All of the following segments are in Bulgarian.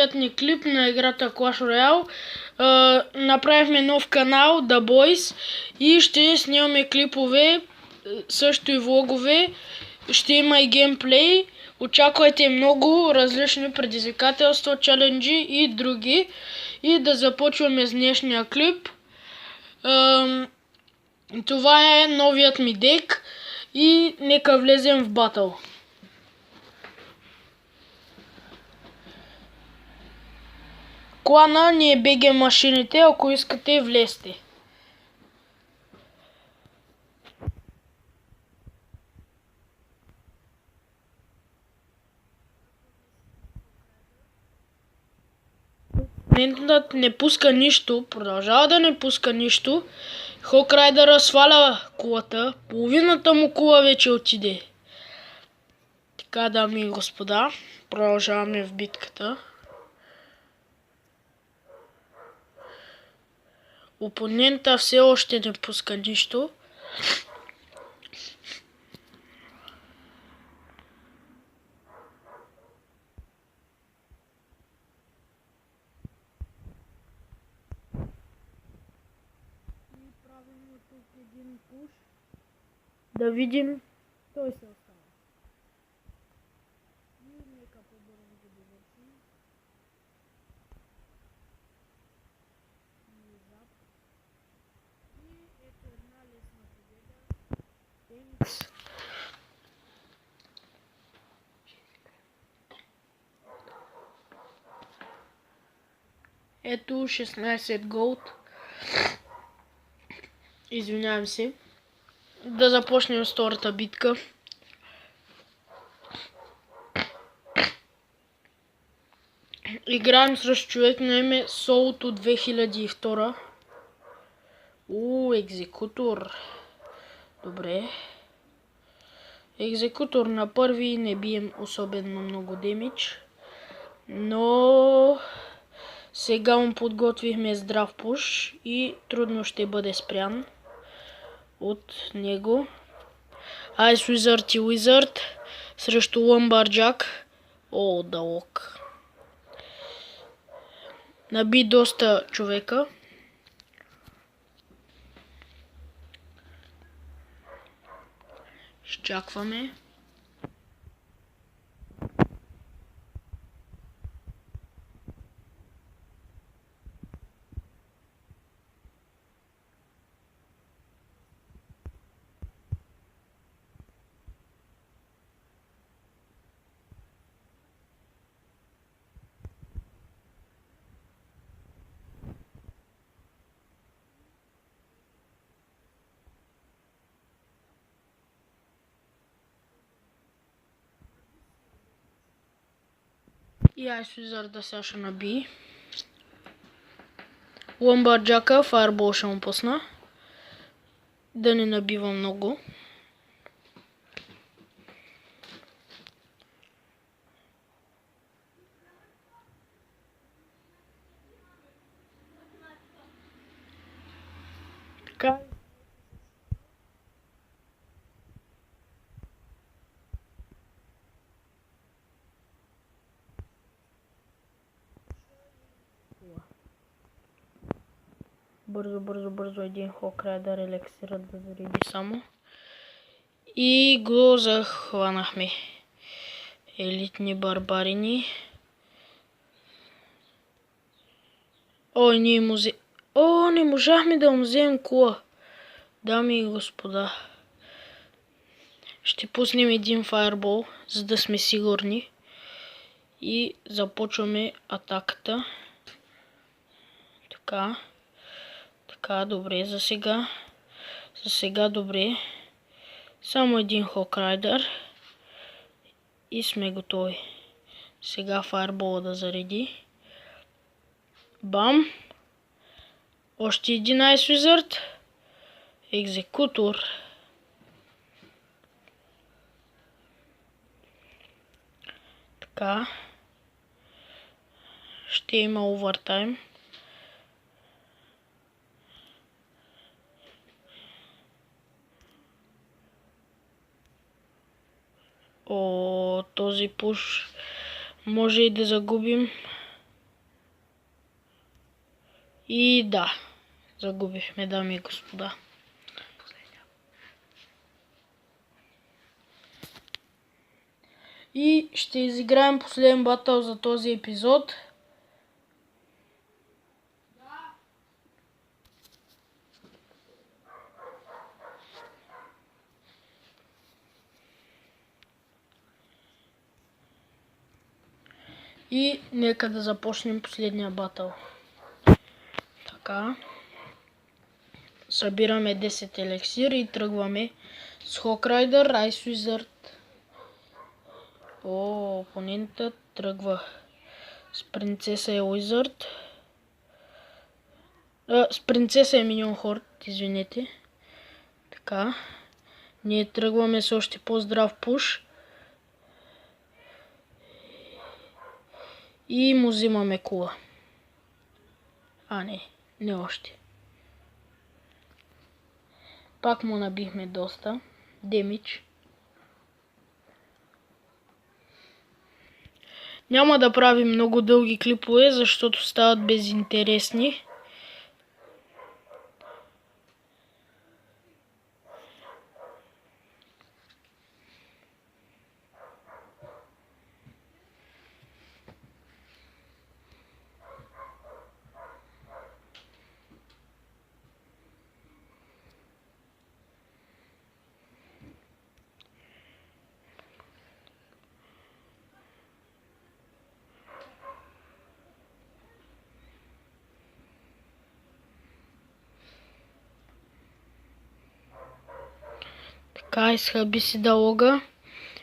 новият ни клип на играта Clash Royale. Направихме нов канал, The Boys, и ще снимаме клипове, също и влогове. Ще има и геймплей. Очаквайте много различни предизвикателства, чаленджи и други. И да започваме с днешния клип. Това е новият ми дек и нека влезем в батъл. Клана ни е БГ машините, ако искате влезте. Опонентът не пуска нищо, продължава да не пуска нищо. Хок Райдъра сваля кулата, половината му кула вече отиде. Така, дами и господа, продължаваме в битката. Опонента все още не пуска нищо. Правим тук един пуш. Да видим. Той се остава. И нека по-бързо го довършим. И ето една лесна победа. Ето 16 голд. Извинявам се. Да започнем с втората битка. Играем срещу човек на име Солото 2002. Екзекутор. Добре. Екзекутор на първи не бием особено много демидж. Но сега му подготвихме здрав пуш и трудно ще бъде спрян от него. Ice Wizard и Wizard срещу Lumberjack. Дълъг. Наби доста човека. Изчакваме. И Ice Wizard да сега ще наби. Lumberjack-а Fireball ще му пусна. Да не набива много. Така. Бързо един Хок Райдър елексира да зареди само. И го захванахме. Елитни барбарини. Не можахме да му вземем кула. Дами и господа. Ще пуснем един фаербол, за да сме сигурни. И започваме атаката. Така, добре за сега. За сега добре. Само един Хок Райдър. И сме готови. Сега фаербола да зареди. Бам! Още един Ice Wizard. Екзекутор. Така. Ще има овертайм. Този пуш може и да загубим. И да, загубихме, дами и господа. И ще изиграем последен батъл за този епизод. И нека да започнем последния батъл. Така. Събираме 10 елексира и тръгваме с Hawk Rider, Ice Wizard. Опонентът тръгва с принцеса и Wizard. С принцеса и Миньон Хорд, извинете. Така. Ние тръгваме с още по-здрав пуш. И му взимаме кула. Не още. Пак му набихме доста демидж. Няма да правим много дълги клипове, защото стават безинтересни. Така, изхъби си Далога.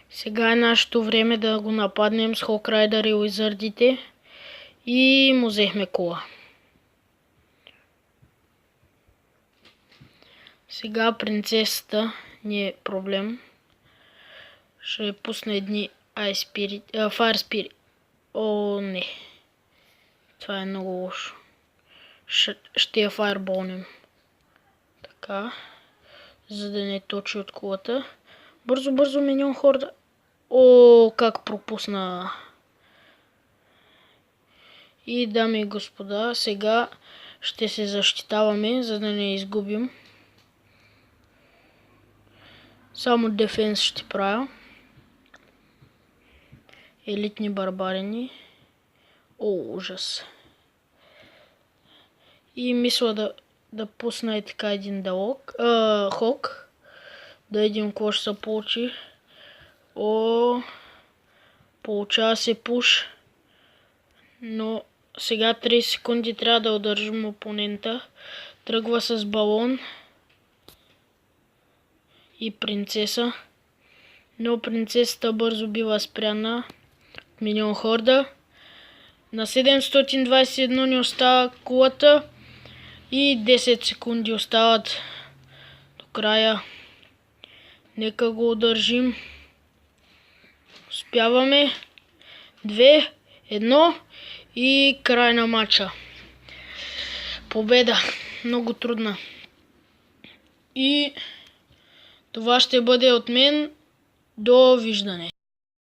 Сега е нашето време да го нападнем с Hawk Rider и Уизърдите. И му взехме кула. Сега принцесата не е проблем. Ще пусна едни Fire Spirit. Не. Това е много лошо. Ще я файрболнем. Така. За да не точи от кулата. Бързо, Миньон Хорда. Как пропусна. И дами и господа, сега ще се защитаваме, за да не изгубим. Само дефенс ще правя. Елитни барбарини. Ужас. И мисля да пусна и така един хок. Да видим какво ще се получи. Получава се пуш. Но сега 30 секунди трябва да удържим опонента. Тръгва с балон. И принцеса. Но принцесата бързо бива спряна. Миньон Хорда. На 721 ни остава кулата. И 10 секунди остават до края. Нека го удържим. Успяваме. 2, 1 и край на матча. Победа. Много трудна. И това ще бъде от мен. Довиждане.